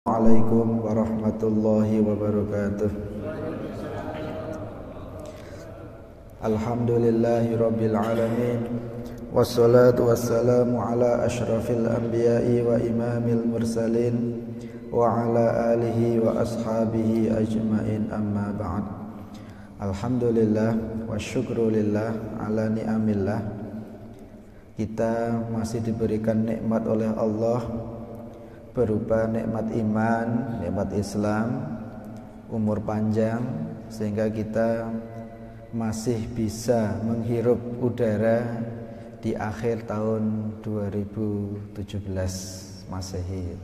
Assalamualaikum warahmatullahi wabarakatuh. Alhamdulillahi rabbil alamin. Wassalatu wassalamu ala ashrafil anbiya'i wa imamil mursalin wa ala alihi wa ashabihi ajmain, amma ba'd. Alhamdulillah wa syukrulillah ala ni'amillah. Kita masih diberikan nikmat oleh Allah berupa nikmat iman, nikmat Islam, umur panjang, sehingga kita masih bisa menghirup udara di akhir tahun 2017 Masehi.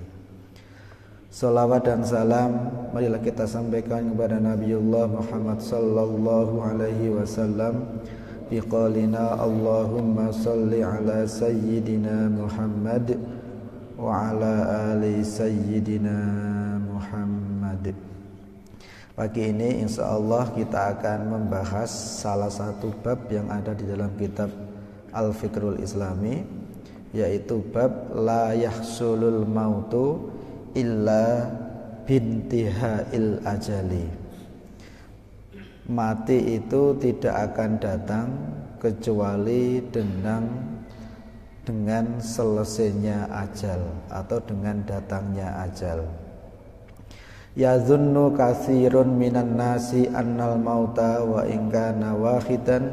Salawat dan salam marilah kita sampaikan kepada Nabiullah Muhammad sallallahu alaihi wasallam biqaulina Allahumma salli ala sayyidina Muhammad wa ala ali sayyidina Muhammad. Pagi ini insyaallah kita akan membahas salah satu bab yang ada di dalam kitab Al-Fiqhul Islami, yaitu bab la yahsulul mautu illa bintihail ajali. Mati itu tidak akan datang kecuali dengan selesainya ajal atau dengan datangnya ajal. Yazunnu katsirun minan nasi annal mauta wa in kana wahidan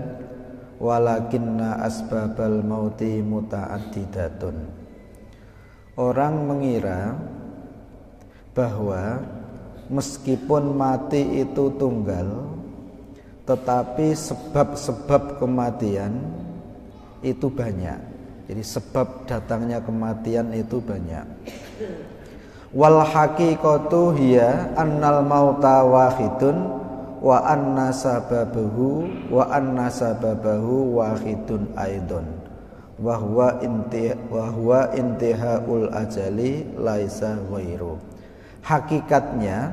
walakinna asbabal mauti mutaaddidatun. Orang mengira bahwa meskipun mati itu tunggal, tetapi sebab-sebab kematian itu banyak. Jadi sebab datangnya kematian itu banyak. Wal haqiqatu hiya annal mauta wahidun wa anna sababahu wahidun aidon wa huwa intihaul ajali laisa ghairu. Hakikatnya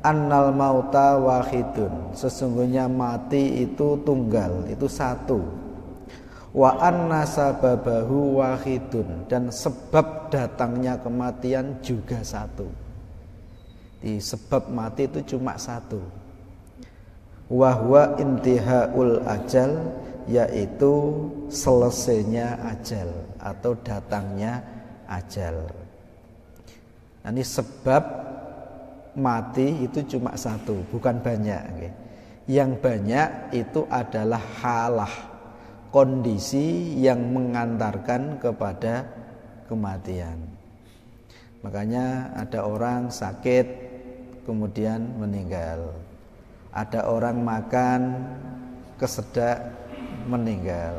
annal mauta wahidun, sesungguhnya mati itu tunggal, itu satu. Wa anna sababahu wahidun, dan sebab datangnya kematian juga satu. Di sebab mati itu cuma satu. Wa huwa intihaul ajal, yaitu selesainya ajal atau datangnya ajal. Nah, ini sebab mati itu cuma satu, bukan banyak. Yang banyak itu adalah halah, kondisi yang mengantarkan kepada kematian. Makanya ada orang sakit kemudian meninggal. Ada orang makan kesedak meninggal.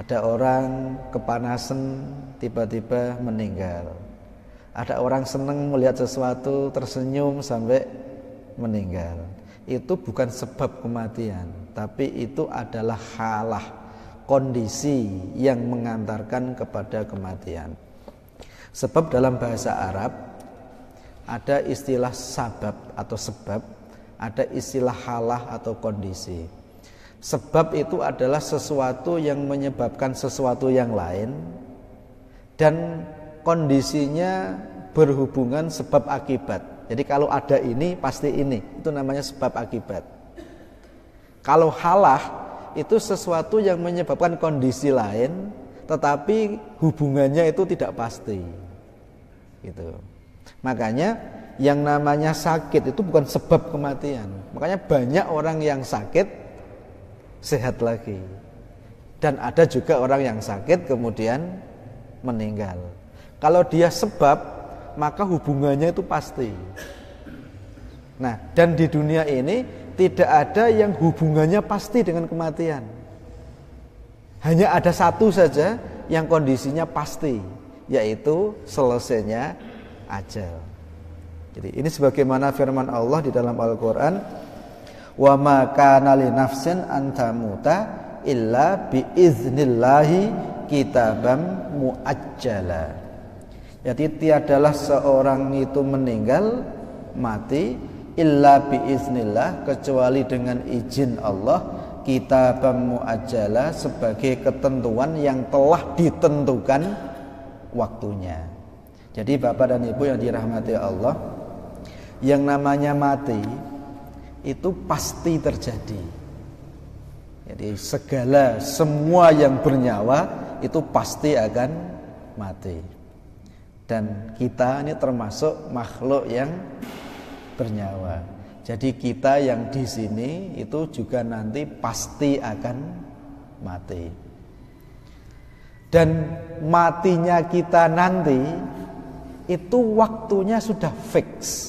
Ada orang kepanasan tiba-tiba meninggal. Ada orang senang melihat sesuatu tersenyum sampai meninggal. Itu bukan sebab kematian, tapi itu adalah halah, kondisi yang mengantarkan kepada kematian. Sebab dalam bahasa Arab ada istilah sabab atau sebab, ada istilah halah atau kondisi. Sebab itu adalah sesuatu yang menyebabkan sesuatu yang lain, dan kondisinya berhubungan sebab akibat. Jadi kalau ada ini pasti ini, itu namanya sebab akibat. Kalau halah itu sesuatu yang menyebabkan kondisi lain, tetapi hubungannya itu tidak pasti. Gitu. Makanya yang namanya sakit itu bukan sebab kematian. Makanya banyak orang yang sakit sehat lagi, dan ada juga orang yang sakit kemudian meninggal. Kalau dia sebab, maka hubungannya itu pasti. Nah, dan di dunia ini tidak ada yang hubungannya pasti dengan kematian. Hanya ada satu saja yang kondisinya pasti, yaitu selesainya ajal. Jadi ini sebagaimana firman Allah di dalam Al-Quran, wa ma kana li nafsin an tamuta illa bi iznillahi kitabam muajjala. Jadi tiadalah seorang itu meninggal, mati, illa biiznillah, kecuali dengan izin Allah, kitabam muajjala, sebagai ketentuan yang telah ditentukan waktunya. Jadi Bapak dan Ibu yang dirahmati Allah, yang namanya mati itu pasti terjadi. Jadi semua yang bernyawa itu pasti akan mati. Dan kita ini termasuk makhluk yang bernyawa. Jadi kita yang di sini itu juga nanti pasti akan mati. Dan matinya kita nanti itu waktunya sudah fix.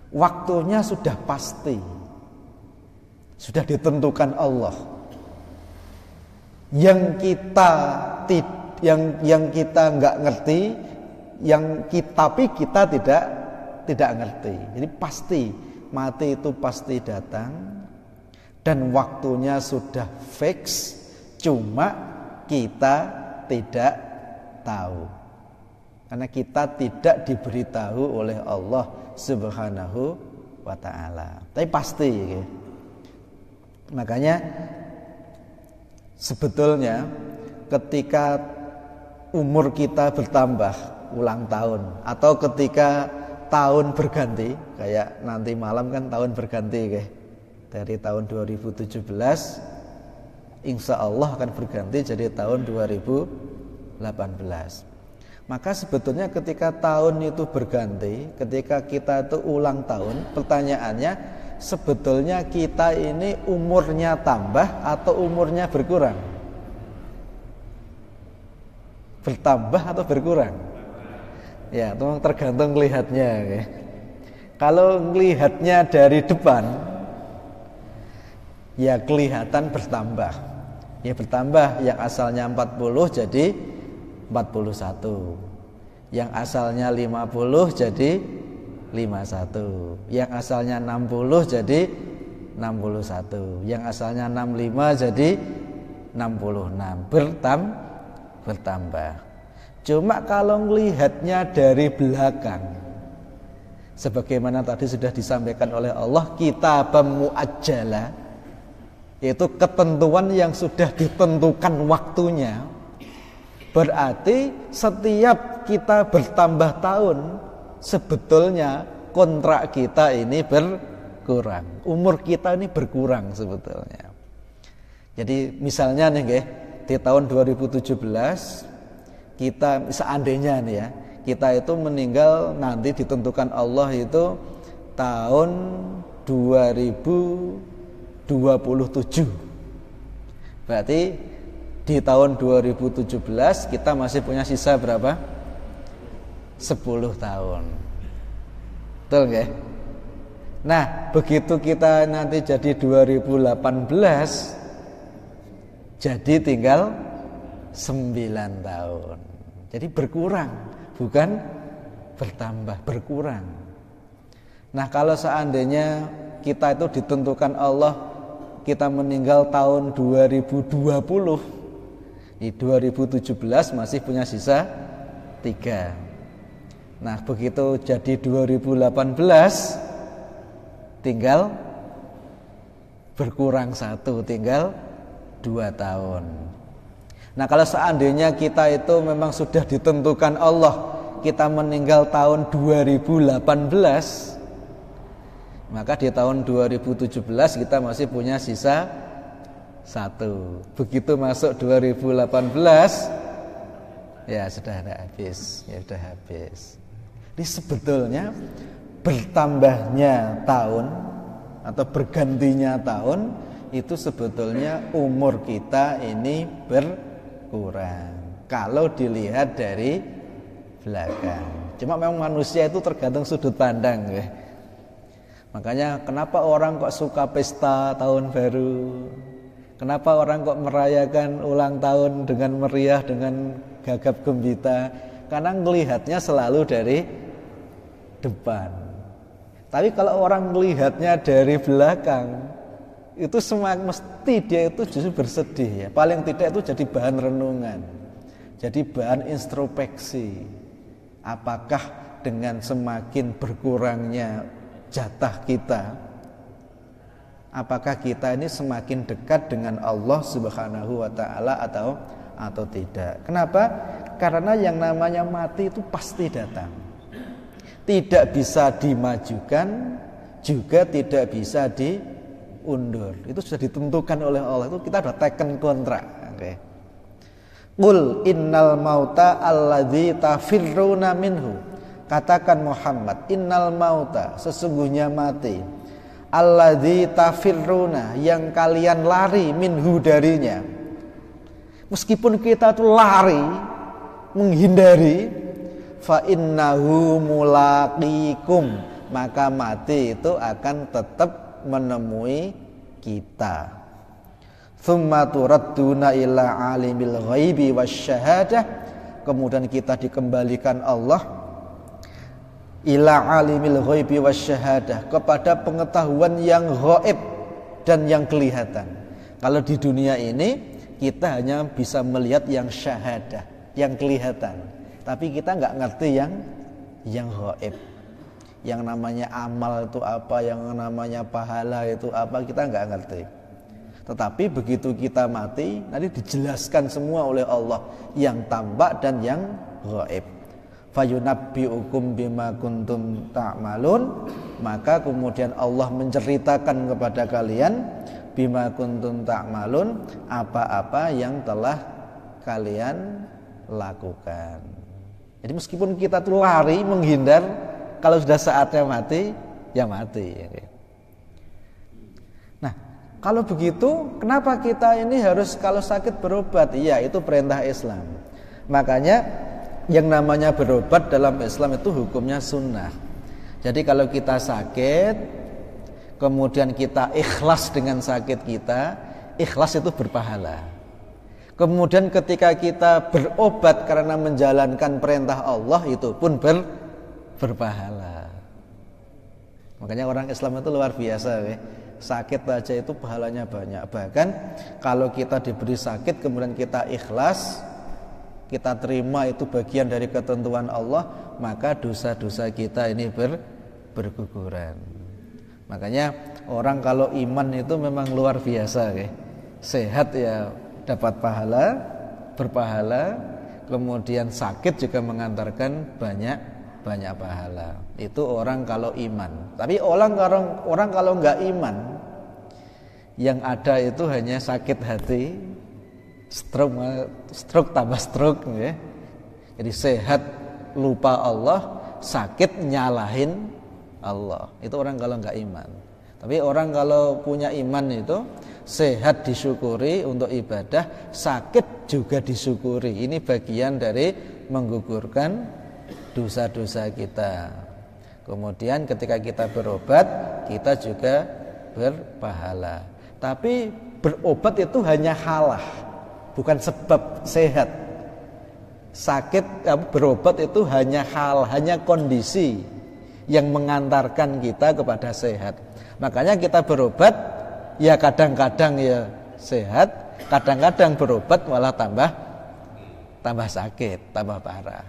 Waktunya sudah pasti. Sudah ditentukan Allah. Yang kita nggak ngerti, tapi kita tidak ngerti. Jadi pasti mati itu pasti datang dan waktunya sudah fix, cuma kita tidak tahu. Karena kita tidak diberitahu oleh Allah Subhanahu wa ta'ala. Tapi pasti ya. Makanya sebetulnya ketika umur kita bertambah ulang tahun atau ketika tahun berganti, kayak nanti malam kan tahun berganti kayak dari tahun 2017 insya Allah akan berganti jadi tahun 2018. Maka sebetulnya ketika tahun itu berganti, ketika kita itu ulang tahun, pertanyaannya sebetulnya kita ini umurnya tambah atau umurnya berkurang? Bertambah atau berkurang? Ya, tergantung melihatnya. Ya. Kalau melihatnya dari depan, ya kelihatan bertambah. Ya bertambah, yang asalnya 40 jadi 41. Yang asalnya 50 jadi 51. Yang asalnya 60 jadi 61. Yang asalnya 65 jadi 66. Bertambah. Cuma kalau melihatnya dari belakang, sebagaimana tadi sudah disampaikan oleh Allah, kitabam muajjala, yaitu ketentuan yang sudah ditentukan waktunya. Berarti setiap kita bertambah tahun, sebetulnya kontrak kita ini berkurang, umur kita ini berkurang sebetulnya. Jadi misalnya nih di tahun 2017 kita seandainya nih ya, kita itu meninggal nanti ditentukan Allah itu tahun 2027. Berarti di tahun 2017 kita masih punya sisa berapa? 10 tahun. Betul nggak? Nah, begitu kita nanti jadi 2018, jadi tinggal 9 tahun. Jadi berkurang, bukan bertambah, berkurang. Nah, kalau seandainya kita itu ditentukan Allah, kita meninggal tahun 2020, di 2017 masih punya sisa 3. Nah, begitu jadi 2018 tinggal berkurang 1, tinggal 2 tahun. Nah, kalau seandainya kita itu memang sudah ditentukan Allah, kita meninggal tahun 2018, maka di tahun 2017 kita masih punya sisa 1. Begitu masuk 2018, ya sudah habis, ya sudah habis. Ini sebetulnya bertambahnya tahun atau bergantinya tahun itu sebetulnya umur kita ini berkurang kalau dilihat dari belakang. Cuma memang manusia itu tergantung sudut pandang ya. Makanya kenapa orang kok suka pesta tahun baru? Kenapa orang kok merayakan ulang tahun dengan meriah, dengan gagap gembira? Karena melihatnya selalu dari depan. Tapi kalau orang melihatnya dari belakang, itu mesti dia itu justru bersedih ya. Paling tidak itu jadi bahan renungan, jadi bahan introspeksi. Apakah dengan semakin berkurangnya jatah kita, apakah kita ini semakin dekat dengan Allah Subhanahu wa ta'ala atau tidak? Kenapa? Karena yang namanya mati itu pasti datang. Tidak bisa dimajukan, juga tidak bisa diundur. Itu sudah ditentukan oleh Allah. Itu kita sudah taken kontrak. Oke. Qul innal mauta alladzi tafirruna minhu. Katakan Muhammad, innal mauta, sesungguhnya mati, alladzi tafirruna, yang kalian lari minhu darinya. Meskipun kita tuh lari, menghindari, fa innahu mulaqikum, maka mati itu akan tetap menemui kita. Tsumma turadduna ila alimil ghaibi wasyahadah, kemudian kita dikembalikan Allah ila alimil ghaibi wasyahadah, kepada pengetahuan yang ghaib dan yang kelihatan. Kalau di dunia ini kita hanya bisa melihat yang syahadah, yang kelihatan, tapi kita nggak ngerti yang ghaib. Yang namanya amal itu apa, yang namanya pahala itu apa, kita nggak ngerti. Tetapi begitu kita mati, nanti dijelaskan semua oleh Allah, yang tampak dan yang ghaib. Fayunabbi'ukum bima kuntum ta'malun, maka kemudian Allah menceritakan kepada kalian bima kuntum ta'malun, apa-apa yang telah kalian lakukan. Jadi meskipun kita tuh lari menghindar, kalau sudah saatnya mati, ya mati. Nah, kalau begitu, kenapa kita ini harus kalau sakit berobat? Iya, itu perintah Islam. Makanya yang namanya berobat dalam Islam itu hukumnya sunnah. Jadi kalau kita sakit, kemudian kita ikhlas dengan sakit kita, ikhlas itu berpahala. Kemudian ketika kita berobat karena menjalankan perintah Allah, itu pun berpahala. Makanya orang Islam itu luar biasa, sakit aja itu pahalanya banyak. Bahkan kalau kita diberi sakit kemudian kita ikhlas, kita terima itu bagian dari ketentuan Allah, maka dosa-dosa kita ini berguguran. Makanya orang kalau iman itu memang luar biasa, sehat ya dapat pahala, berpahala, kemudian sakit juga mengantarkan banyak pahala. Itu orang kalau iman. Tapi orang kalau nggak iman, yang ada itu hanya sakit hati, stroke tambah stroke, ya. Jadi sehat lupa Allah, sakit nyalahin Allah. Itu orang kalau nggak iman. Tapi orang kalau punya iman itu sehat disyukuri untuk ibadah, sakit juga disyukuri. Ini bagian dari menggugurkan dosa-dosa kita. Kemudian ketika kita berobat, kita juga berpahala. Tapi berobat itu hanya halah, bukan sebab sehat. Sakit berobat itu hanya hal, hanya kondisi yang mengantarkan kita kepada sehat. Makanya kita berobat, ya kadang-kadang ya sehat, kadang-kadang berobat malah tambah sakit, tambah parah.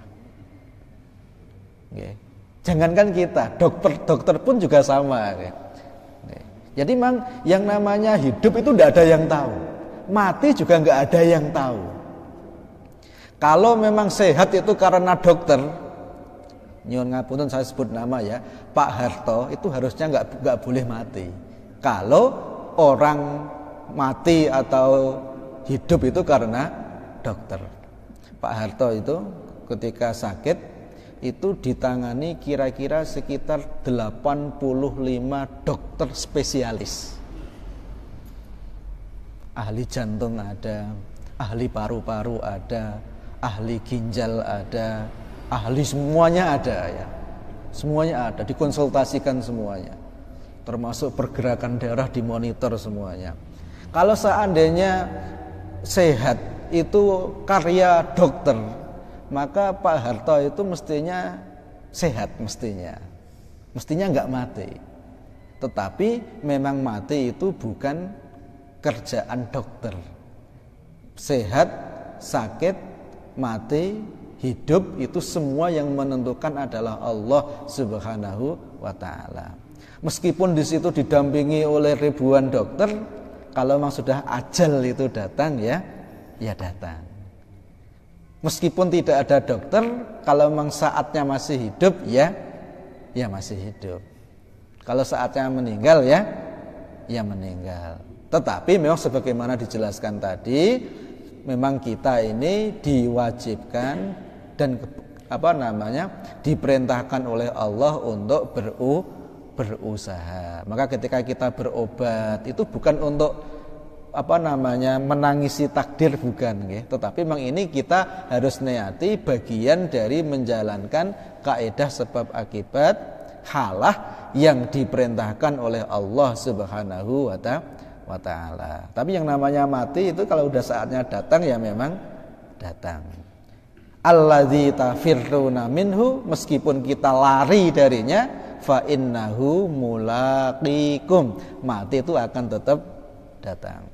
Okay. Jangankan kita, dokter pun juga sama. Okay. Jadi memang yang namanya hidup itu tidak ada yang tahu, mati juga nggak ada yang tahu. Kalau memang sehat itu karena dokter, nyuwun ngapunten saya sebut nama ya, Pak Harto itu harusnya nggak boleh mati. Kalau orang mati atau hidup itu karena dokter. Pak Harto itu ketika sakit itu ditangani kira-kira sekitar 85 dokter spesialis. Ahli jantung ada, ahli paru-paru ada, ahli ginjal ada, ahli semuanya ada ya. Semuanya ada, dikonsultasikan semuanya. Termasuk pergerakan darah dimonitor semuanya. Kalau seandainya sehat itu karya dokter, maka Pak Harto itu mestinya sehat, mestinya nggak mati. Tetapi memang mati itu bukan kerjaan dokter. Sehat, sakit, mati, hidup itu semua yang menentukan adalah Allah Subhanahu wa taala. Meskipun di situ didampingi oleh ribuan dokter, kalau memang sudah ajal itu datang ya datang. Meskipun tidak ada dokter, kalau memang saatnya masih hidup, ya masih hidup. Kalau saatnya meninggal, ya meninggal. Tetapi memang sebagaimana dijelaskan tadi, memang kita ini diwajibkan dan diperintahkan oleh Allah untuk berusaha. Maka ketika kita berobat itu bukan untuk menangisi takdir, bukan, tetapi memang ini kita harus niati bagian dari menjalankan kaidah sebab akibat halah yang diperintahkan oleh Allah Subhanahu wa ta'ala. Tapi yang namanya mati itu kalau udah saatnya datang, ya memang datang. Alladzi tafirruna minhu, meskipun kita lari darinya, fa innahu mulaqikum, mati itu akan tetap datang.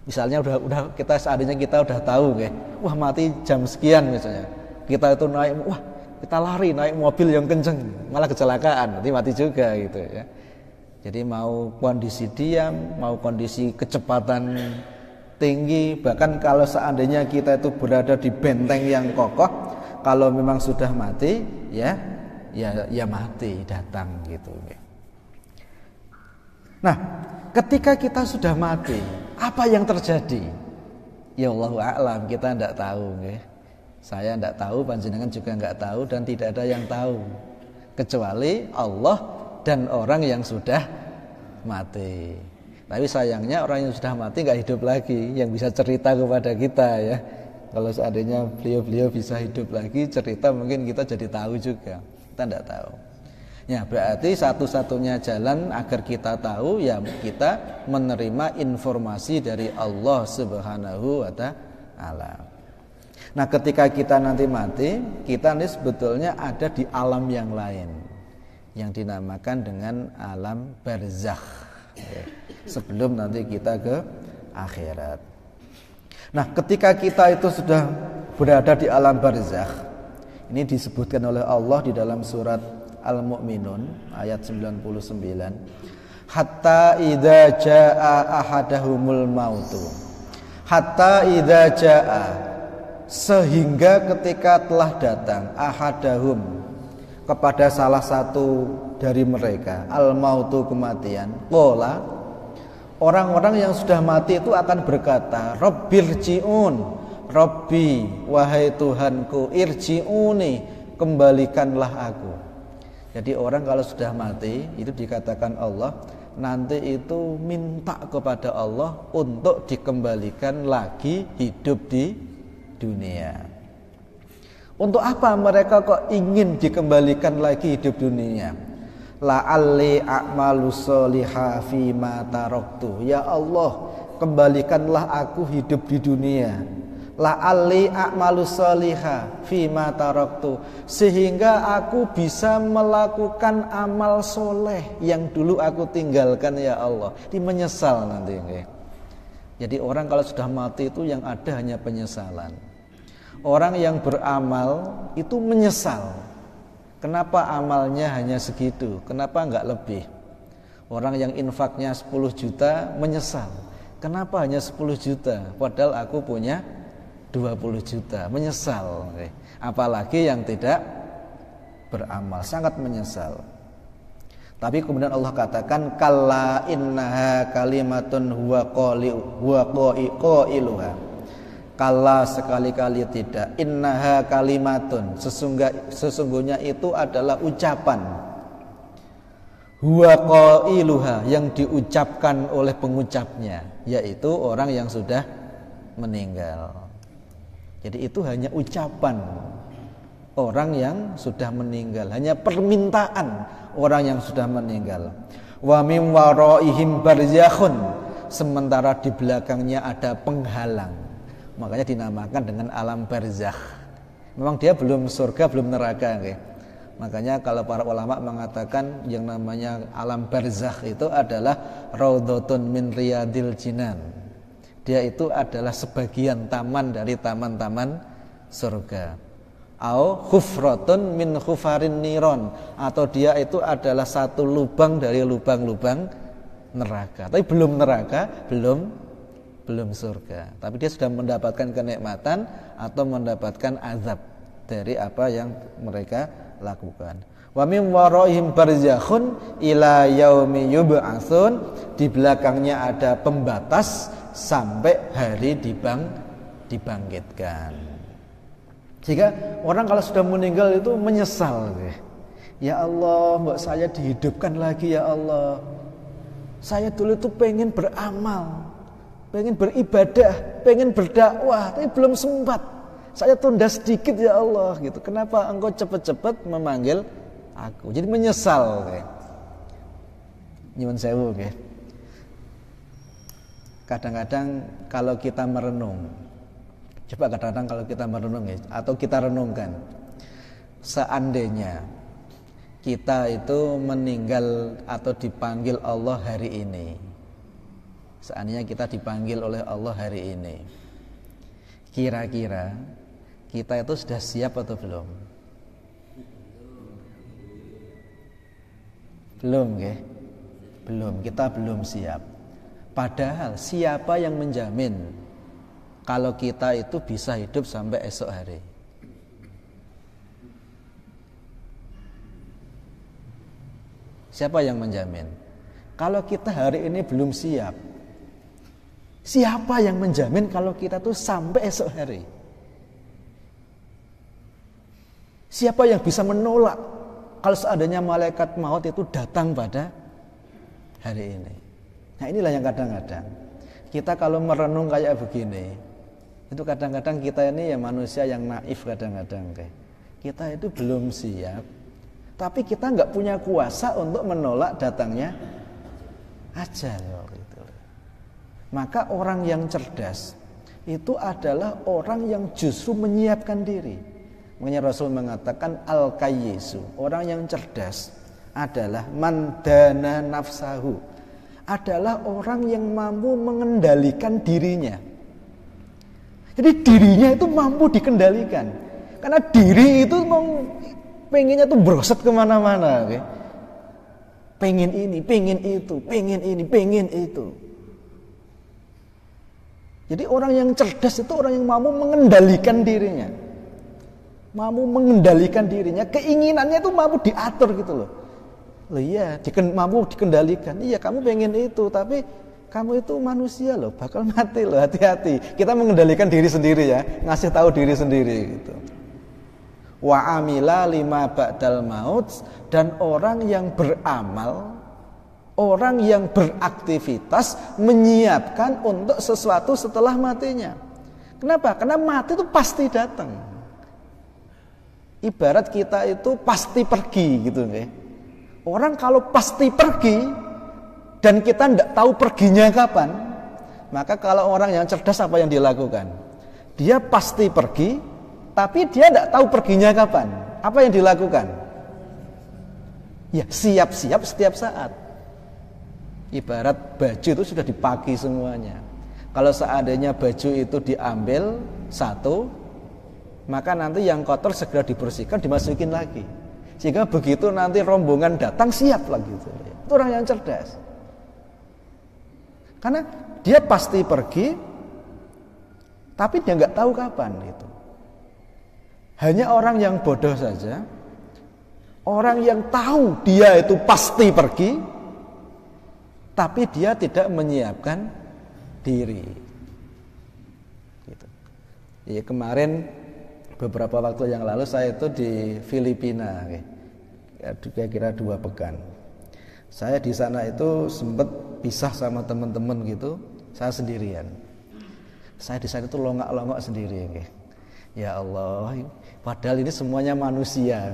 Misalnya udah kita seandainya kita udah tahu, mati jam sekian misalnya, kita itu kita lari naik mobil yang kenceng, malah kecelakaan, nanti mati juga gitu ya. Jadi mau kondisi diam, mau kondisi kecepatan tinggi, bahkan kalau seandainya kita itu berada di benteng yang kokoh, kalau memang sudah mati, ya mati datang gitu. Nah, ketika kita sudah mati, apa yang terjadi? Ya Allahu a'lam, kita tidak tahu. Saya tidak tahu, panjenengan juga tidak tahu, dan tidak ada yang tahu kecuali Allah dan orang yang sudah mati. Tapi sayangnya orang yang sudah mati nggak hidup lagi, yang bisa cerita kepada kita, ya. Kalau seandainya beliau bisa hidup lagi, cerita mungkin kita jadi tahu juga. Kita tidak tahu. Ya, berarti satu-satunya jalan agar kita tahu, ya kita menerima informasi dari Allah Subhanahu wa ta'ala. Nah, ketika kita nanti mati, kita ini sebetulnya ada di alam yang lain yang dinamakan dengan alam barzakh, sebelum nanti kita ke akhirat. Nah, ketika kita itu sudah berada di alam barzakh, ini disebutkan oleh Allah di dalam surat Al-Mu'minun ayat 99. Hatta idza jaa ahadahumul mautu. Hatta idza jaa, sehingga ketika telah datang ahadahum, kepada salah satu dari mereka, al-mautu, kematian, qala, orang-orang yang sudah mati itu akan berkata, Rabbirji'un, Rabbi, wahai Tuhanku, irji'uni, kembalikanlah aku. Jadi orang kalau sudah mati, itu dikatakan Allah, nanti itu minta kepada Allah untuk dikembalikan lagi hidup di dunia. Untuk apa mereka kok ingin dikembalikan lagi hidup dunia? La'alli a'malu sholiha fima taraktu. Ya Allah, kembalikanlah aku hidup di dunia. La'alli a'malu sholiha fima taraktu, sehingga aku bisa melakukan amal soleh yang dulu aku tinggalkan, ya Allah. Dia menyesal nanti. Jadi orang kalau sudah mati itu yang ada hanya penyesalan. Orang yang beramal itu menyesal. Kenapa amalnya hanya segitu? Kenapa enggak lebih? Orang yang infaknya 10 juta menyesal. Kenapa hanya 10 juta? Padahal aku punya 20 juta. Menyesal. Apalagi yang tidak beramal, sangat menyesal. Tapi kemudian Allah katakan, kalla innaha kalimatun huwa qailuha. Kalla, sekali-kali tidak. Innaha kalimatun, sesungguhnya itu adalah ucapan. Huwa qailuha, yang diucapkan oleh pengucapnya, yaitu orang yang sudah meninggal. Jadi itu hanya ucapan orang yang sudah meninggal, hanya permintaan orang yang sudah meninggal. Wa min waraihim barzakhun, sementara di belakangnya ada penghalang. Makanya dinamakan dengan alam barzakh. Memang dia belum surga, belum neraka, Makanya kalau para ulama mengatakan yang namanya alam barzakh itu adalah raudhatun min riyadil jinan. Dia itu adalah sebagian taman dari taman-taman surga. Au khufratun min khufarin niron, atau dia itu adalah satu lubang dari lubang-lubang neraka. Tapi belum neraka, belum belum surga, tapi dia sudah mendapatkan kenikmatan atau mendapatkan azab dari apa yang mereka lakukan. Wa min waraihim barzakhun ila yaumi yub'atsun, di belakangnya ada pembatas sampai hari dibangkitkan. Jika orang kalau sudah meninggal itu menyesal, ya Allah, mbok saya dihidupkan lagi ya Allah. Saya dulu itu pengen beramal, pengen beribadah, pengen berdakwah, tapi belum sempat. Saya tunda sedikit ya Allah gitu. Kenapa engkau cepat-cepat memanggil aku? Jadi menyesal. Nyuwun sewu nggih. Kadang-kadang kalau kita merenung, coba kadang-kadang kalau kita merenung ya, atau kita renungkan, seandainya kita itu meninggal atau dipanggil Allah hari ini, seandainya kita dipanggil oleh Allah hari ini, kira-kira kita itu sudah siap atau belum? Belum, nggih? Belum, kita belum siap. Padahal siapa yang menjamin kalau kita itu bisa hidup sampai esok hari? Siapa yang menjamin? Kalau kita hari ini belum siap, siapa yang menjamin kalau kita tuh sampai esok hari? Siapa yang bisa menolak kalau seandainya malaikat maut itu datang pada hari ini? Nah, inilah yang kadang-kadang kita kalau merenung kayak begini, itu kadang-kadang kita ini ya manusia yang naif kadang-kadang. Kita itu belum siap, tapi kita nggak punya kuasa untuk menolak datangnya ajal. Gitu. Maka orang yang cerdas itu adalah orang yang justru menyiapkan diri. Makanya Rasul mengatakan al-qayyisu, orang yang cerdas adalah mandana nafsahu, adalah orang yang mampu mengendalikan dirinya. Jadi dirinya itu mampu dikendalikan. Karena diri itu pengennya tuh brosot kemana-mana. Okay? Pengen ini, pengen itu, pengen ini, pengen itu. Jadi orang yang cerdas itu orang yang mampu mengendalikan dirinya. Mampu mengendalikan dirinya. Keinginannya itu mampu diatur gitu loh. Loh iya, mampu dikendalikan. Iya, kamu pengen itu, tapi kamu itu manusia loh, bakal mati loh, hati-hati. Kita mengendalikan diri sendiri ya, ngasih tahu diri sendiri gitu. Wa amila lima ba'dal maut, dan orang yang beramal, orang yang beraktivitas menyiapkan untuk sesuatu setelah matinya. Kenapa? Karena mati itu pasti datang. Ibarat kita itu pasti pergi gitu nggih. Orang kalau pasti pergi dan kita tidak tahu perginya kapan, maka kalau orang yang cerdas apa yang dilakukan? Dia pasti pergi, tapi dia tidak tahu perginya kapan. Apa yang dilakukan? Ya siap-siap setiap saat. Ibarat baju itu sudah dipakai semuanya. Kalau seandainya baju itu diambil satu, maka nanti yang kotor segera dibersihkan, dimasukin lagi. Sehingga begitu nanti rombongan datang siap lagi. Itu orang yang cerdas. Karena dia pasti pergi, tapi dia nggak tahu kapan itu. Hanya orang yang bodoh saja, orang yang tahu dia itu pasti pergi, tapi dia tidak menyiapkan diri. Gitu. Ya, kemarin beberapa waktu yang lalu saya itu di Filipina, kira-kira 2 pekan. Saya di sana itu sempat pisah sama teman-teman gitu, saya sendirian. Saya di sana itu longak-longok sendiri. Ya Allah, padahal ini semuanya manusia,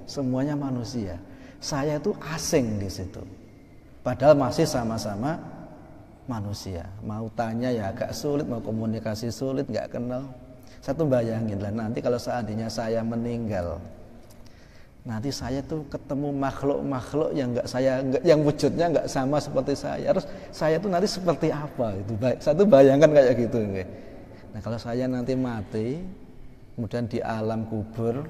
semuanya manusia. Saya itu asing di situ. Padahal masih sama-sama manusia. Mau tanya ya agak sulit, mau komunikasi sulit, nggak kenal. Saya tuh bayangin lah nanti kalau seandainya saya meninggal, nanti saya tuh ketemu makhluk-makhluk yang yang wujudnya nggak sama seperti saya. Terus saya tuh nanti seperti apa itu? Saya tuh bayangkan kayak gitu. Nah kalau saya nanti mati, kemudian di alam kubur,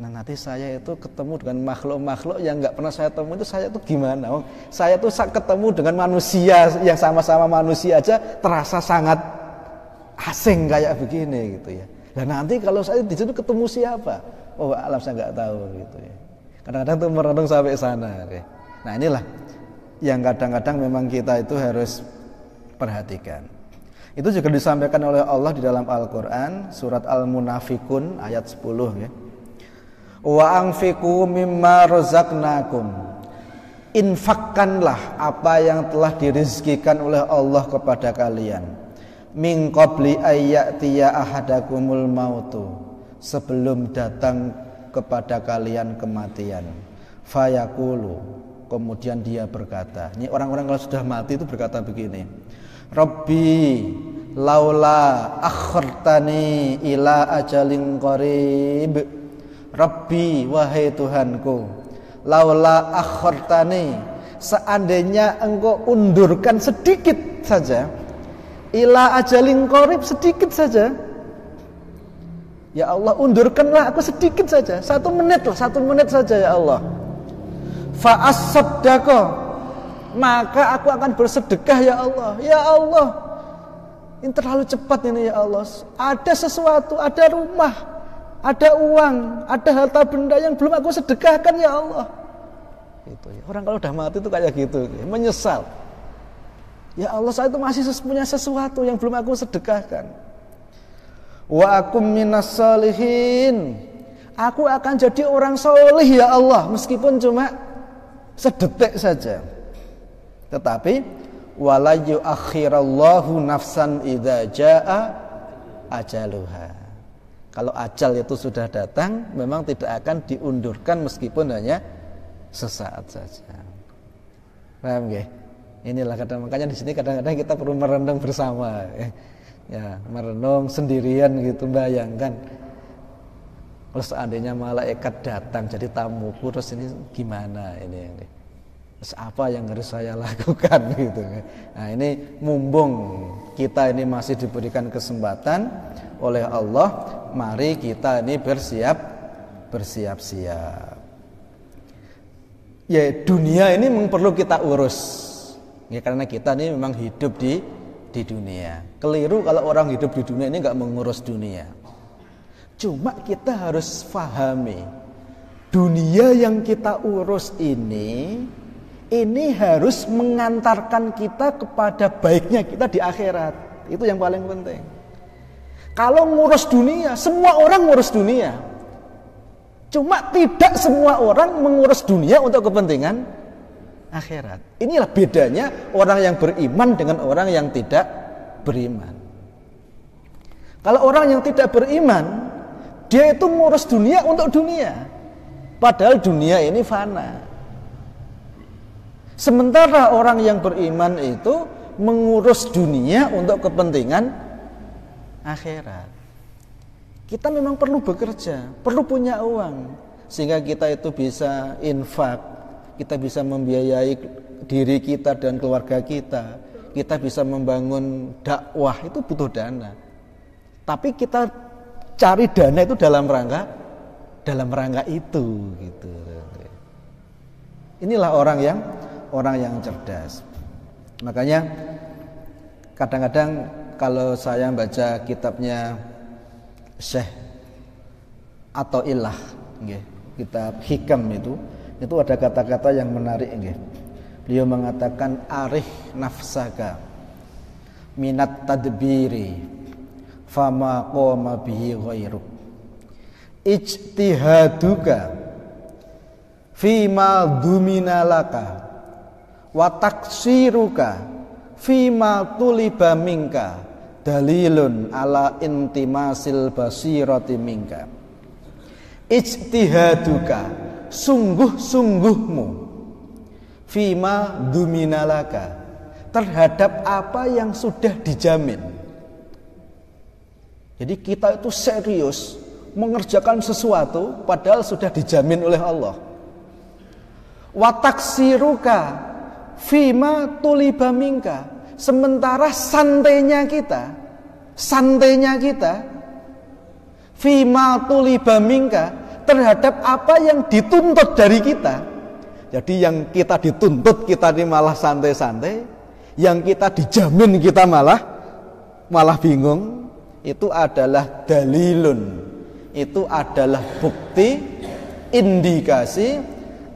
Nah nanti saya itu ketemu dengan makhluk-makhluk yang nggak pernah saya temui, itu saya itu gimana? Saya tuh ketemu dengan manusia yang sama-sama manusia aja terasa sangat asing kayak begini gitu ya. Dan nanti kalau saya di situ ketemu siapa? Oh alam saya nggak tahu gitu ya. Kadang-kadang tuh merenung sampai sana. Ya. Nah inilah yang kadang-kadang memang kita itu harus perhatikan. Itu juga disampaikan oleh Allah di dalam Al-Quran surat Al-Munafikun ayat 10 ya. Wa anfiqu mimma razaqnakum. Infakkanlah apa yang telah dirizkikan oleh Allah kepada kalian. Min qabli ayyatiya ahadakumul mautu. Sebelum datang kepada kalian kematian. Fayaqulu. Kemudian dia berkata. Ini orang-orang kalau sudah mati itu berkata begini. Rabbi laula akhartani ila ajalin qarib. Rabbi wahai Tuhanku, laula akhartani, seandainya engkau undurkan sedikit saja, ila ajalin qarib, sedikit saja. Ya Allah, undurkanlah aku sedikit saja, 1 menit lah, 1 menit saja ya Allah. Fa as-saddaqa, maka aku akan bersedekah ya Allah. Ya Allah, ini terlalu cepat ini ya Allah. Ada sesuatu, ada rumah, ada uang, ada harta benda yang belum aku sedekahkan ya Allah. Itu ya. Orang kalau udah mati itu kayak gitu, menyesal. Ya Allah, saya itu masih punya sesuatu yang belum aku sedekahkan. Wa akum minas sholihin, aku akan jadi orang soleh ya Allah, meskipun cuma sedetik saja. Tetapi wala yuakhirallahu nafsan idza jaa ajaluha. Kalau ajal itu sudah datang, memang tidak akan diundurkan meskipun hanya sesaat saja. Paham nggih? Inilah makanya di sini kadang-kadang kita perlu merenung bersama. Ya, merenung sendirian gitu, bayangkan. Kalau seandainya malaikat datang jadi tamuku, terus ini gimana ini? Terus apa yang harus saya lakukan gitu. Nah ini mumpung kita ini masih diberikan kesempatan oleh Allah, mari kita ini bersiap-siap. Ya dunia ini memang perlu kita urus. Ya karena kita ini memang hidup di dunia. Keliru kalau orang hidup di dunia ini nggak mengurus dunia. Cuma kita harus pahami dunia yang kita urus ini harus mengantarkan kita kepada baiknya kita di akhirat. Itu yang paling penting. Kalau ngurus dunia, semua orang ngurus dunia. Cuma tidak semua orang mengurus dunia untuk kepentingan akhirat. Inilah bedanya orang yang beriman dengan orang yang tidak beriman. Kalau orang yang tidak beriman, dia itu ngurus dunia untuk dunia. Padahal dunia ini fana. Sementara orang yang beriman itu mengurus dunia untuk kepentingan akhirat. Kita memang perlu bekerja, perlu punya uang, sehingga kita itu bisa infak, kita bisa membiayai diri kita dan keluarga kita, kita bisa membangun dakwah, itu butuh dana. Tapi kita cari dana itu dalam rangka itu gitu. Inilah orang yang cerdas. Makanya kadang-kadang kalau saya baca kitabnya Syekh Athaillah, kitab Hikam itu ada kata-kata yang menarik. Beliau mengatakan arih nafsaka minat tadbiri fama qoma bihi ghairuk ijtihaduka fima dhumina laka wa taksiruka fima tuliba minka dalilun ala intimasil basirati minka. Ijtihaduka, sungguh-sungguhmu, fima duminalaka, terhadap apa yang sudah dijamin. Jadi kita itu serius mengerjakan sesuatu padahal sudah dijamin oleh Allah. Wa taksiruka fima tuliba minka, sementara santainya kita fima tuliba minka, terhadap apa yang dituntut dari kita. Jadi yang kita dituntut kita ini malah santai-santai, yang kita dijamin kita malah bingung. Itu adalah dalilun, itu adalah bukti, indikasi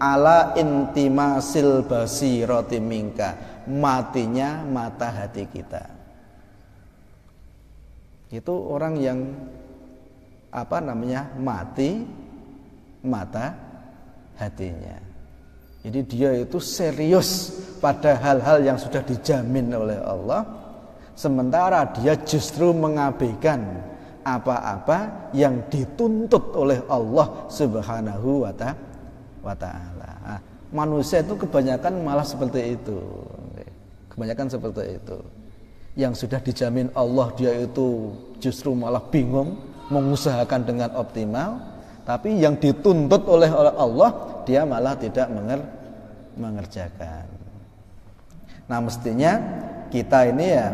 ala intimasil basirati minka, matinya mata hati kita. Itu orang yang mati mata hatinya. Jadi dia itu serius pada hal-hal yang sudah dijamin oleh Allah, sementara dia justru mengabaikan apa-apa yang dituntut oleh Allah Subhanahu wa ta'ala. Nah, manusia itu kebanyakan malah seperti itu. Kebanyakan seperti itu. Yang sudah dijamin Allah dia itu justru malah bingung, mengusahakan dengan optimal, tapi yang dituntut oleh Allah dia malah tidak mengerjakan. Nah, mestinya kita ini ya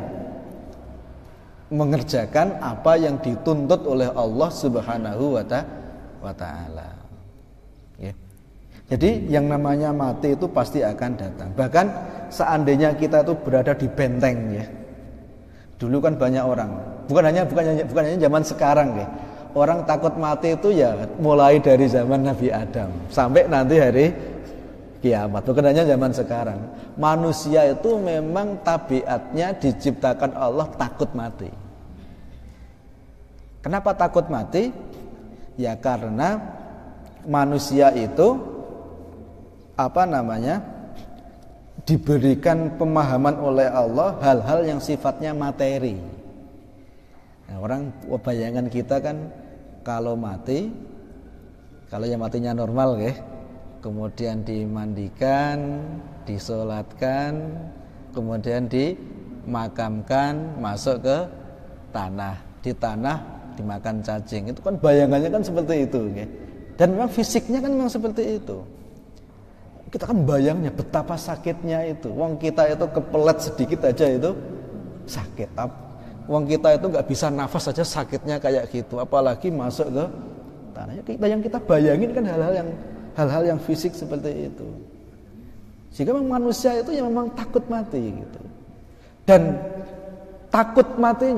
mengerjakan apa yang dituntut oleh Allah Subhanahu wa ta'ala. Ya. Jadi yang namanya mati itu pasti akan datang. Bahkan seandainya kita itu berada di benteng ya. Dulu kan banyak orang, bukan hanya zaman sekarang ya. Orang takut mati itu ya mulai dari zaman Nabi Adam sampai nanti hari kiamat. Bukan hanya zaman sekarang. Manusia itu memang tabiatnya diciptakan Allah takut mati. Kenapa takut mati? Ya karena manusia itu diberikan pemahaman oleh Allah hal-hal yang sifatnya materi. Nah, orang bayangan kita kan kalau yang matinya normal ya, kemudian dimandikan, disolatkan, kemudian dimakamkan, masuk ke tanah, di tanah dimakan cacing. Itu kan bayangannya kan seperti itu ya. Dan memang fisiknya kan memang seperti itu. Kita kan bayangnya betapa sakitnya itu. Wong kita itu kepelet sedikit aja itu sakit. Wong kita itu nggak bisa nafas aja sakitnya kayak gitu. Apalagi masuk ke tanah. Yang kita bayangin kan hal-hal yang fisik seperti itu. Sehingga memang manusia itu yang memang takut mati gitu. Dan takut mati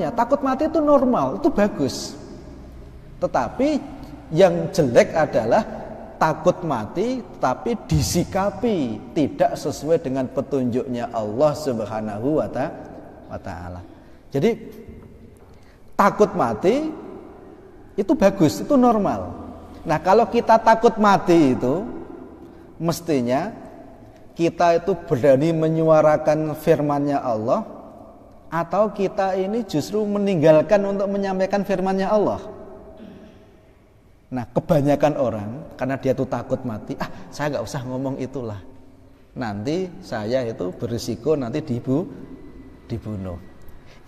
itu normal, itu bagus. Tetapi yang jelek adalah takut mati tapi disikapi tidak sesuai dengan petunjuknya Allah Subhanahu wa ta'ala. Jadi takut mati itu bagus, itu normal. Nah, kalau kita takut mati itu mestinya kita itu berani menyuarakan firman-Nya Allah, atau kita ini justru meninggalkan untuk menyampaikan firman-Nya Allah. Nah, kebanyakan orang karena dia tuh takut mati, saya nggak usah ngomong itulah. Nanti saya itu berisiko nanti dibunuh.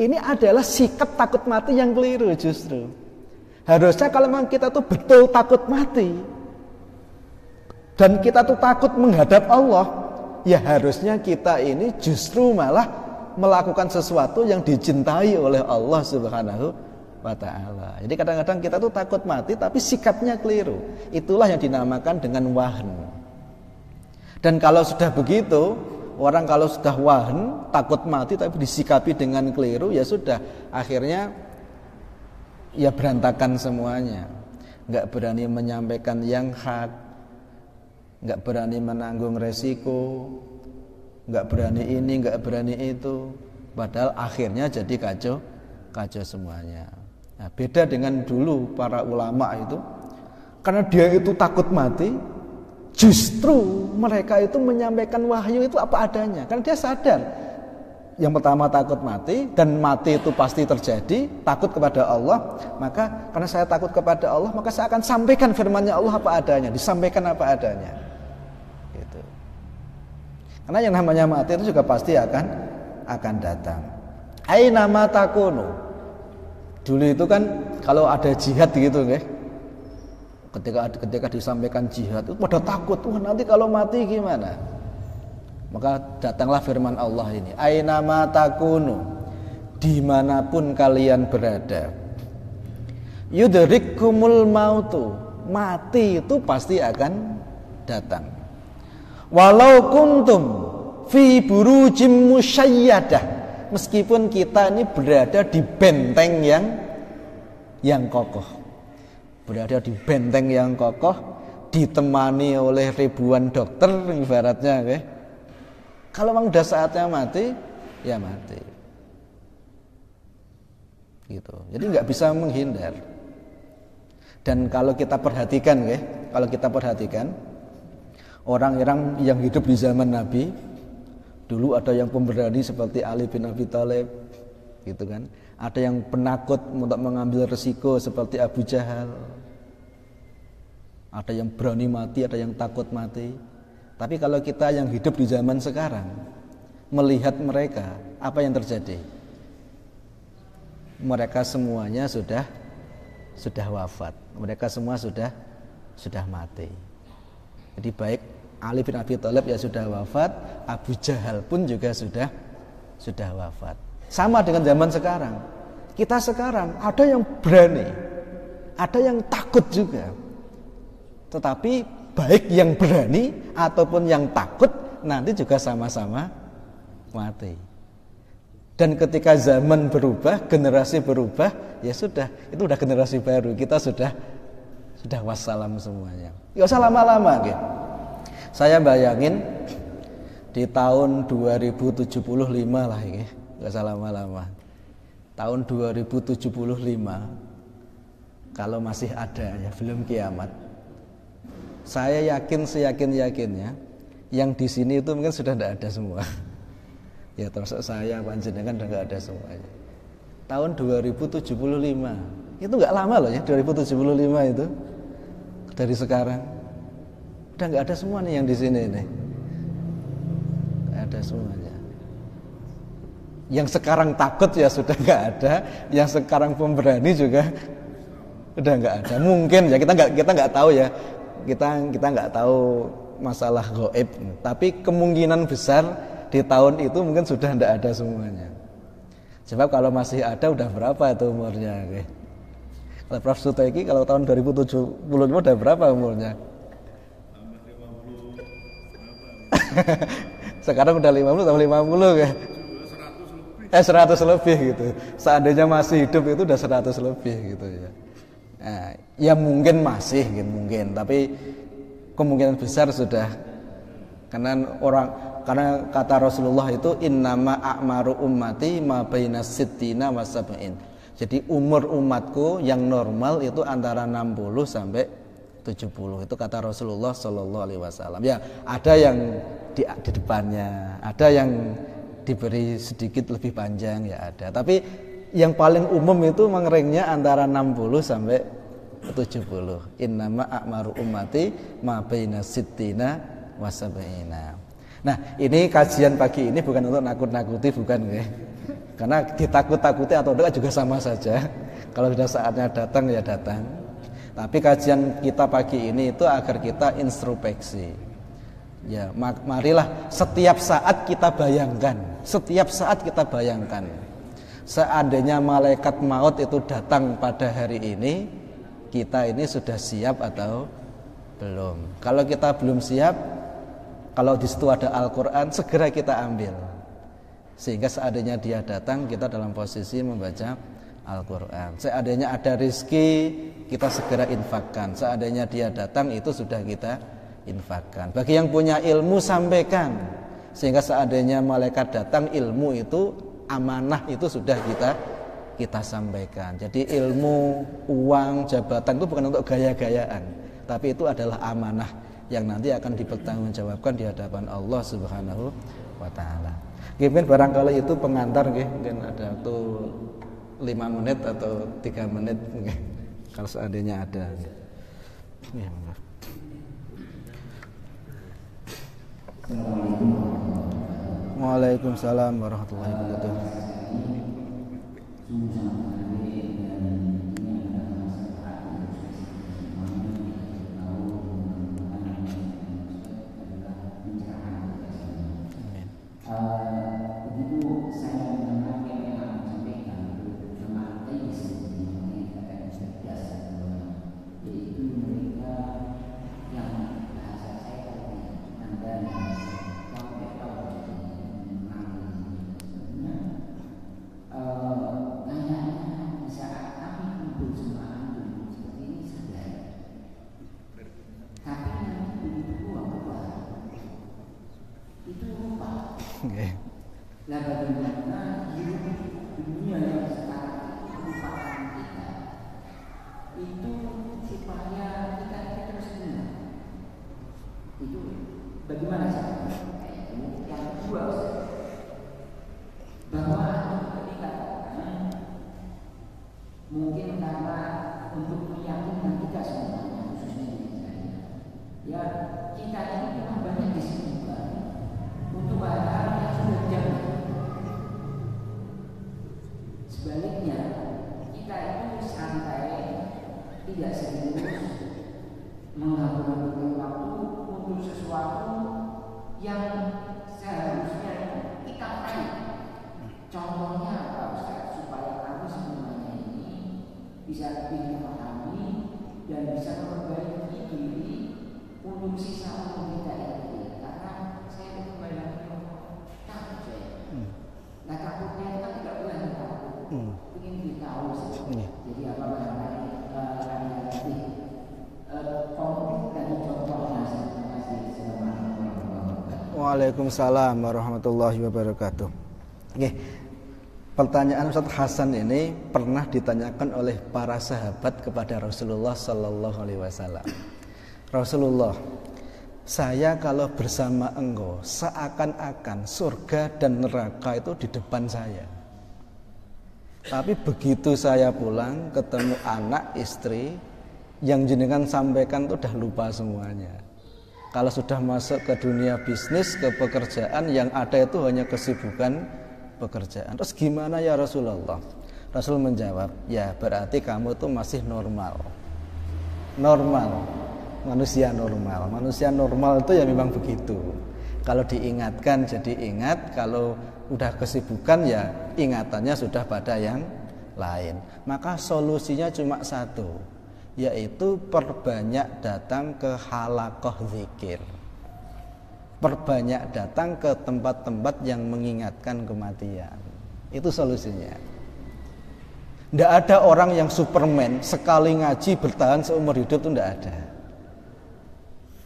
Ini adalah sikap takut mati yang keliru justru. Harusnya kalau memang kita tuh betul takut mati dan kita tuh takut menghadap Allah, ya harusnya kita ini justru malah melakukan sesuatu yang dicintai oleh Allah Subhanahu wa ta'ala. Jadi kadang-kadang kita tuh takut mati tapi sikapnya keliru. Itulah yang dinamakan dengan wahn. Dan kalau sudah begitu, orang kalau sudah wahn, takut mati tapi disikapi dengan keliru, ya sudah, akhirnya ya berantakan semuanya. Enggak berani menyampaikan yang hak, enggak berani menanggung resiko, enggak berani ini, enggak berani itu. Padahal akhirnya jadi kacau semuanya. Nah, beda dengan dulu para ulama itu, karena dia itu takut mati, justru mereka itu menyampaikan wahyu itu apa adanya. Karena dia sadar, yang pertama takut mati, dan mati itu pasti terjadi, takut kepada Allah. Maka karena saya takut kepada Allah, maka saya akan sampaikan firman-Nya Allah apa adanya, disampaikan apa adanya. Gitu. Karena yang namanya mati itu juga pasti akan datang. Aina ma takunu. Dulu itu kan kalau ada jihad gitu nggih. Ketika disampaikan jihad itu pada takut, nanti kalau mati gimana? Maka datanglah firman Allah ini, aina ma takunu, dimanapun kalian berada, yudrikkumul mautu, mati itu pasti akan datang. Walau kuntum fi burujim musyayyadah, meskipun kita ini berada di benteng yang kokoh, berada di benteng yang kokoh, ditemani oleh ribuan dokter ibaratnya, okay? Kalau memang udah saatnya mati, ya mati. Gitu. Jadi nggak bisa menghindar. Dan kalau kita perhatikan, okay? Kalau kita perhatikan orang-orang yang hidup di zaman Nabi, dulu ada yang pemberani seperti Ali bin Abi Thalib, gitu kan? Ada yang penakut untuk mengambil resiko seperti Abu Jahal. Ada yang berani mati, ada yang takut mati. Tapi kalau kita yang hidup di zaman sekarang, melihat mereka, apa yang terjadi? Mereka semuanya sudah wafat. Mereka semua sudah mati. Jadi baik Ali bin Abi Thalib ya sudah wafat, Abu Jahal pun juga sudah wafat. Sama dengan zaman sekarang. Kita sekarang ada yang berani, ada yang takut juga. Tetapi baik yang berani ataupun yang takut nanti juga sama-sama mati. Dan ketika zaman berubah, generasi berubah, ya sudah, itu udah generasi baru. Kita sudah wassalam semuanya. Gak usah lama-lama gitu. Saya bayangin di tahun 2075 lah ini, gak usah lama-lama. Tahun 2075 kalau masih ada ya, belum kiamat. Saya yakin seyakin-yakinnya yang di sini itu mungkin sudah tidak ada semua. Ya termasuk saya, panjenengan sudah tidak ada semuanya. Tahun 2075 itu nggak lama loh ya, 2075 itu dari sekarang udah nggak ada semua nih yang di sini ini, nggak ada semuanya. Yang sekarang takut ya sudah nggak ada, yang sekarang pemberani juga udah nggak ada. Mungkin ya kita nggak tahu ya. Kita nggak tahu masalah gaib, tapi kemungkinan besar di tahun itu mungkin sudah tidak ada semuanya. Sebab kalau masih ada udah berapa itu umurnya? Okay? Kalau Prof Sutaiki kalau tahun 2075 udah berapa umurnya? Sekarang udah 50 atau 50 ya? 100 lebih gitu. Seandainya masih hidup itu udah 100 lebih gitu ya. Nah, ya mungkin masih mungkin, tapi kemungkinan besar sudah, karena kata Rasulullah itu innama a'maru ummati ma baina sittina wa sab'in. Jadi umur umatku yang normal itu antara 60 sampai 70. Itu kata Rasulullah sallallahu alaihi wasallam. Ya, ada yang di depannya, ada yang diberi sedikit lebih panjang ya ada. Tapi yang paling umum itu mengeringnya antara 60 sampai 70. Innama a'maru ummati ma baina sittina wa sab'ina. Nah, ini kajian pagi ini bukan untuk nakut-nakuti, bukan ya. Karena ditakut-takuti atau enggak juga sama saja. Kalau sudah saatnya datang ya datang. Tapi kajian kita pagi ini itu agar kita introspeksi. Ya, marilah setiap saat kita bayangkan, seandainya malaikat maut itu datang pada hari ini, kita ini sudah siap atau belum? Kalau kita belum siap, kalau di situ ada Al-Quran, segera kita ambil. Sehingga seandainya dia datang, kita dalam posisi membaca Al-Quran. Seandainya ada rizki, kita segera infakkan. Seandainya dia datang, itu sudah kita infakkan. Bagi yang punya ilmu, sampaikan. Sehingga seandainya malaikat datang, ilmu itu, amanah itu sudah kita sampaikan. Jadi ilmu, uang, jabatan itu bukan untuk gaya-gayaan, tapi itu adalah amanah yang nanti akan dipertanggungjawabkan di hadapan Allah Subhanahu wa taala. Mungkin barangkali itu pengantar nggih, mungkin ada waktu 5 menit atau 3 menit nggih. Kalau seandainya ada. Ya, Waalaikumsalam warahmatullahi wabarakatuh. Okay. Nah, bagaimana hidup dunia yang sekarang merupakan kita itu supaya kita terus tenang. Itu bagaimana caranya? Yang kedua, bahwa tadi katakan mungkin karena untuk meyakinkan kita semuanya, khususnya diri saya, ya kita ini memang banyak disibukkan untuk hal-hal yang sudah jauh. Sebaliknya, kita itu santai, tidak serius, menghabiskan waktu untuk sesuatu yang seharusnya kita raih. Contohnya apa Ustaz? Supaya kami semuanya ini bisa lebih memahami dan bisa memperbaiki diri untuk sisa umur kita ini. Karena saya kembali takut saya. Nah takutnya kita tidak boleh takut. Ingin ditahu sih. Jadi apa namanya? Nanti konkret dari contohnya. Waalaikumsalam warahmatullahi wabarakatuh. Oke. Pertanyaan Ustaz Hasan ini pernah ditanyakan oleh para sahabat kepada Rasulullah Sallallahu Alaihi Wasallam. Rasulullah, saya kalau bersama engkau seakan-akan surga dan neraka itu di depan saya. Tapi begitu saya pulang ketemu anak istri yang jenengan sampaikan itu udah lupa semuanya. Kalau sudah masuk ke dunia bisnis, ke pekerjaan, yang ada itu hanya kesibukan pekerjaan. Terus gimana ya Rasulullah? Rasul menjawab, ya berarti kamu tuh masih normal. Normal, manusia normal. Manusia normal itu ya memang begitu. Kalau diingatkan jadi ingat, kalau udah kesibukan ya ingatannya sudah pada yang lain. Maka solusinya cuma satu, yaitu perbanyak datang ke halaqah zikir. Perbanyak datang ke tempat-tempat yang mengingatkan kematian. Itu solusinya. Tidak ada orang yang Superman sekali ngaji bertahan seumur hidup, itu tidak ada.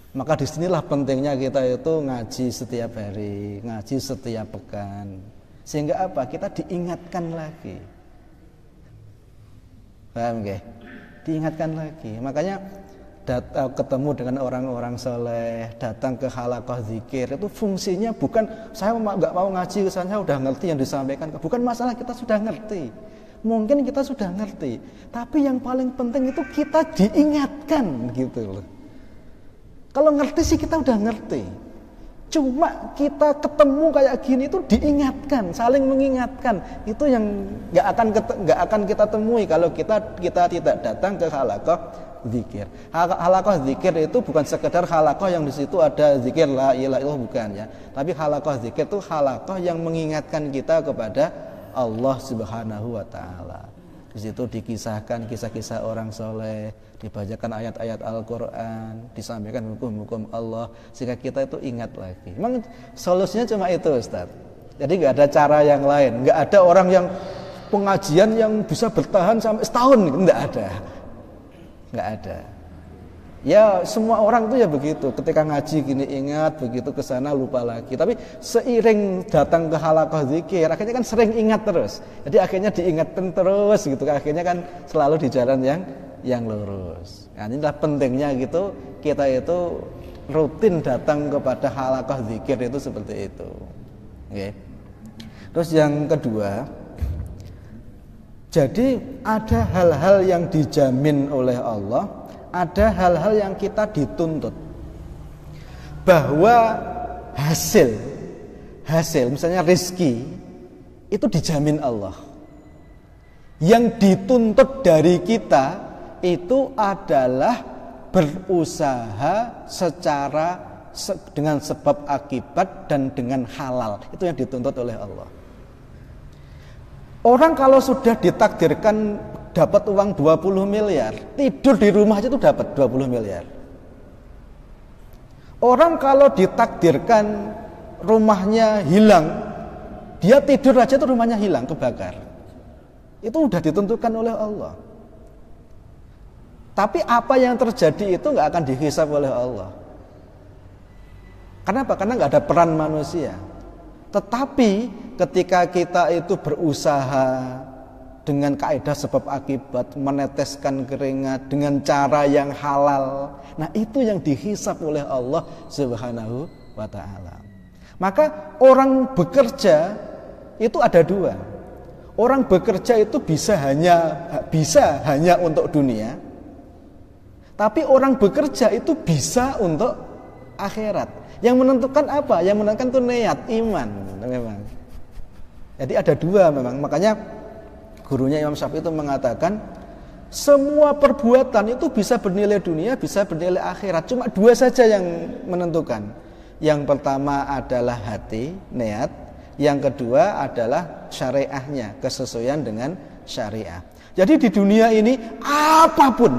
Maka disinilah pentingnya kita itu ngaji setiap hari, ngaji setiap pekan. Sehingga apa? Kita diingatkan lagi. Paham nggih? Diingatkan lagi. Makanya ketemu dengan orang-orang soleh, datang ke halaqah zikir, itu fungsinya bukan saya nggak mau ngaji, saya udah ngerti yang disampaikan. Bukan masalah kita sudah ngerti, mungkin kita sudah ngerti, tapi yang paling penting itu kita diingatkan gitu loh. Kalau ngerti sih kita udah ngerti, cuma kita ketemu kayak gini itu diingatkan, saling mengingatkan. Itu yang nggak akan kita temui kalau kita tidak datang ke halaqah zikir. Halaqah zikir itu bukan sekedar halaqah yang di situ ada zikir la ilaha illallah, bukan ya. Tapi halaqah zikir itu halaqah yang mengingatkan kita kepada Allah Subhanahu wa taala. Di situ dikisahkan kisah-kisah orang soleh, dibacakan ayat-ayat Al-Qur'an, disampaikan hukum-hukum Allah sehingga kita itu ingat lagi. Memang solusinya cuma itu, Ustaz. Jadi nggak ada cara yang lain, nggak ada orang yang pengajian yang bisa bertahan sampai setahun, nggak ada. Ya semua orang itu ya begitu. Ketika ngaji gini ingat, begitu ke sana lupa lagi. Tapi seiring datang ke halaqah zikir, akhirnya kan sering ingat terus. Jadi akhirnya diingatkan terus gitu. Akhirnya kan selalu di jalan yang lurus. Nah, inilah pentingnya gitu. Kita itu rutin datang kepada halaqah zikir itu seperti itu. Oke. Terus yang kedua, jadi ada hal-hal yang dijamin oleh Allah, ada hal-hal yang kita dituntut. Bahwa hasil misalnya rezeki itu dijamin Allah. Yang dituntut dari kita itu adalah berusaha dengan sebab akibat dan dengan halal. Itu yang dituntut oleh Allah. Orang kalau sudah ditakdirkan dapat uang 20 miliar, tidur di rumah aja itu dapat 20 miliar. Orang kalau ditakdirkan rumahnya hilang, dia tidur aja itu rumahnya hilang, kebakar. Itu udah ditentukan oleh Allah. Tapi apa yang terjadi itu nggak akan dihisab oleh Allah. Kenapa? Karena nggak ada peran manusia. Tetapi ketika kita itu berusaha dengan kaidah sebab akibat, meneteskan keringat dengan cara yang halal, nah itu yang dihisab oleh Allah Subhanahu wa ta'ala. Maka orang bekerja itu ada dua. Orang bekerja itu bisa hanya untuk dunia, tapi orang bekerja itu bisa untuk akhirat. Yang menentukan apa? Yang menentukan itu niat, iman memang. Jadi ada dua memang. Makanya gurunya Imam Syafi'i itu mengatakan semua perbuatan itu bisa bernilai dunia, bisa bernilai akhirat. Cuma dua saja yang menentukan. Yang pertama adalah hati, niat. Yang kedua adalah syariahnya, kesesuaian dengan syariah. Jadi di dunia ini apapun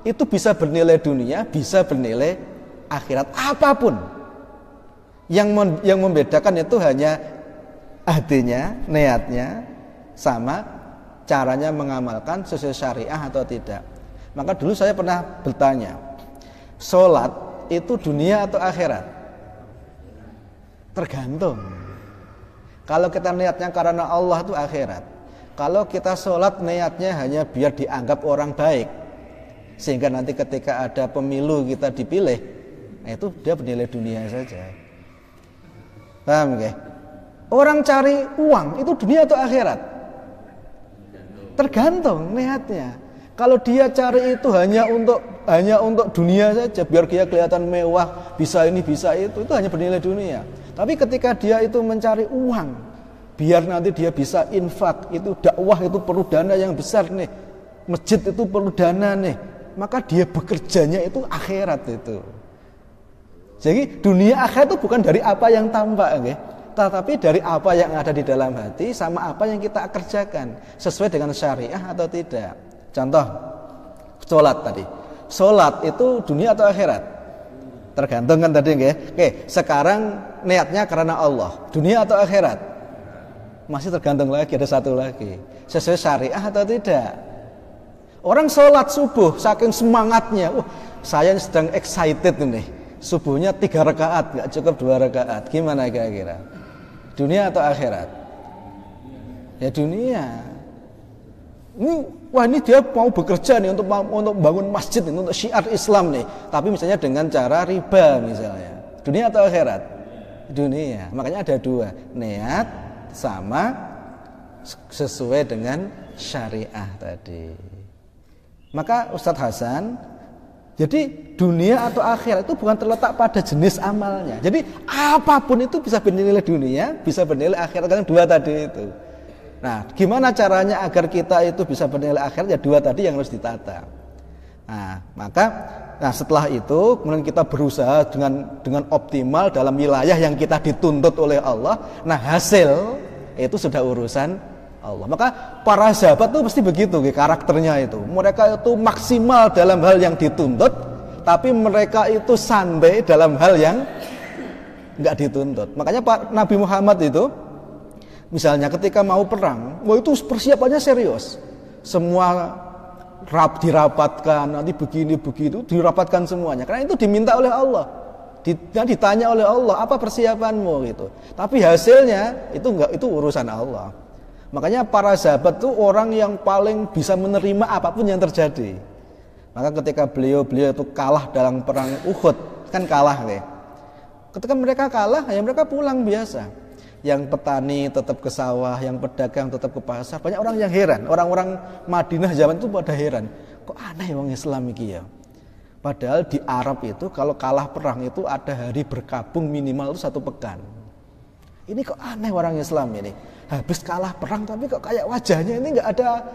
itu bisa bernilai dunia, bisa bernilai akhirat. Apapun. Yang membedakan itu hanya hatinya, niatnya, sama caranya mengamalkan sesuai syariah atau tidak. Maka dulu saya pernah bertanya, sholat itu dunia atau akhirat? Tergantung. Kalau kita niatnya karena Allah itu akhirat. Kalau kita sholat niatnya hanya biar dianggap orang baik, sehingga nanti ketika ada pemilu kita dipilih, itu dia bernilai dunia saja. Paham gak? Orang cari uang itu dunia atau akhirat? Tergantung niatnya. Kalau dia cari itu hanya untuk dunia saja, biar dia kelihatan mewah, bisa ini bisa itu hanya bernilai dunia. Tapi ketika dia itu mencari uang, biar nanti dia bisa infak, itu dakwah itu perlu dana yang besar nih, masjid itu perlu dana nih, maka dia bekerjanya itu akhirat itu. Jadi dunia akhirat itu bukan dari apa yang tampak, okay? Tetapi dari apa yang ada di dalam hati sama apa yang kita kerjakan, sesuai dengan syariah atau tidak. Contoh, sholat tadi. Sholat itu dunia atau akhirat? Tergantung kan tadi, nggih. Oke, sekarang niatnya karena Allah, dunia atau akhirat? Masih tergantung lagi, ada satu lagi. Sesuai syariah atau tidak? Orang sholat subuh saking semangatnya, saya sedang excited nih. Subuhnya 3 rakaat, nggak cukup 2 rakaat. Gimana kira-kira? Dunia atau akhirat? Ya dunia. Ini dia mau bekerja nih untuk bangun masjid ini, untuk syiar Islam nih. Tapi misalnya dengan cara riba misalnya. Dunia atau akhirat? Dunia. Makanya ada dua, niat sama sesuai dengan syariah tadi. Maka Ustadz Hasan, jadi dunia atau akhirat itu bukan terletak pada jenis amalnya. Jadi apapun itu bisa bernilai dunia, bisa bernilai akhirat. Kan dua tadi itu. Nah, gimana caranya agar kita itu bisa bernilai akhirat? Ya dua tadi yang harus ditata. Nah, setelah itu kemudian kita berusaha dengan optimal dalam wilayah yang kita dituntut oleh Allah. Nah, hasil itu sudah urusan Allah. Maka para sahabat itu pasti begitu karakternya itu. Mereka itu maksimal dalam hal yang dituntut, tapi mereka itu santai dalam hal yang enggak dituntut. Makanya Pak Nabi Muhammad itu misalnya ketika mau perang, itu persiapannya serius. Semua dirapatkan, nanti begini begitu, dirapatkan semuanya. Karena itu diminta oleh Allah. Ditanya oleh Allah, apa persiapanmu gitu. Tapi hasilnya itu urusan Allah. Makanya para sahabat itu orang yang paling bisa menerima apapun yang terjadi. Maka ketika beliau itu kalah dalam perang Uhud, kan kalah deh. Ketika mereka kalah, ya mereka pulang biasa. Yang petani tetap ke sawah, yang pedagang tetap ke pasar. Banyak orang yang heran, orang-orang Madinah zaman itu pada heran. Kok aneh orang Islam ini ya? Padahal di Arab itu kalau kalah perang itu ada hari berkabung minimal itu 1 pekan. Ini kok aneh orang Islam ini. Habis kalah perang tapi kok kayak wajahnya ini nggak ada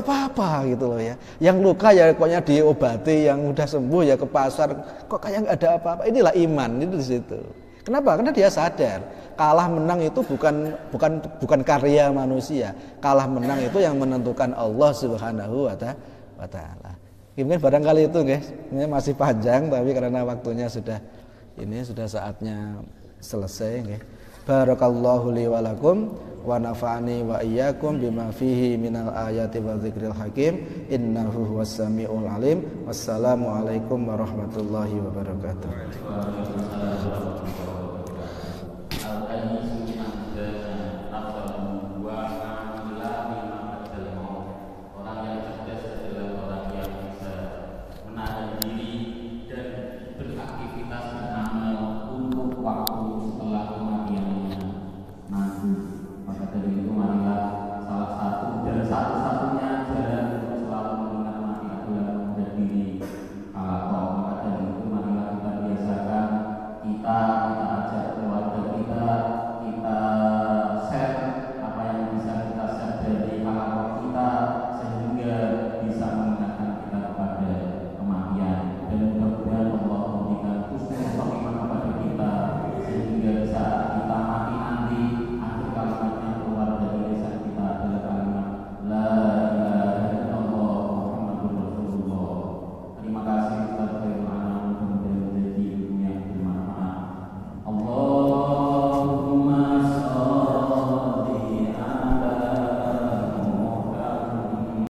apa-apa gitu loh ya. Yang luka ya pokoknya diobati, yang udah sembuh ya ke pasar. Kok kayak nggak ada apa-apa. Inilah iman itu di situ. Kenapa? Karena dia sadar kalah menang itu bukan karya manusia. Kalah menang itu yang menentukan Allah Subhanahu wa taala. Mungkin barangkali itu guys, ini masih panjang tapi karena waktunya sudah saatnya selesai guys. Barakallahu li wa lakum wa nafa'ani wa iyyakum bima fihi minal ayati wa dzikril hakim innahu huwas samiul alim. Wassalamu alaikum warahmatullahi wabarakatuh.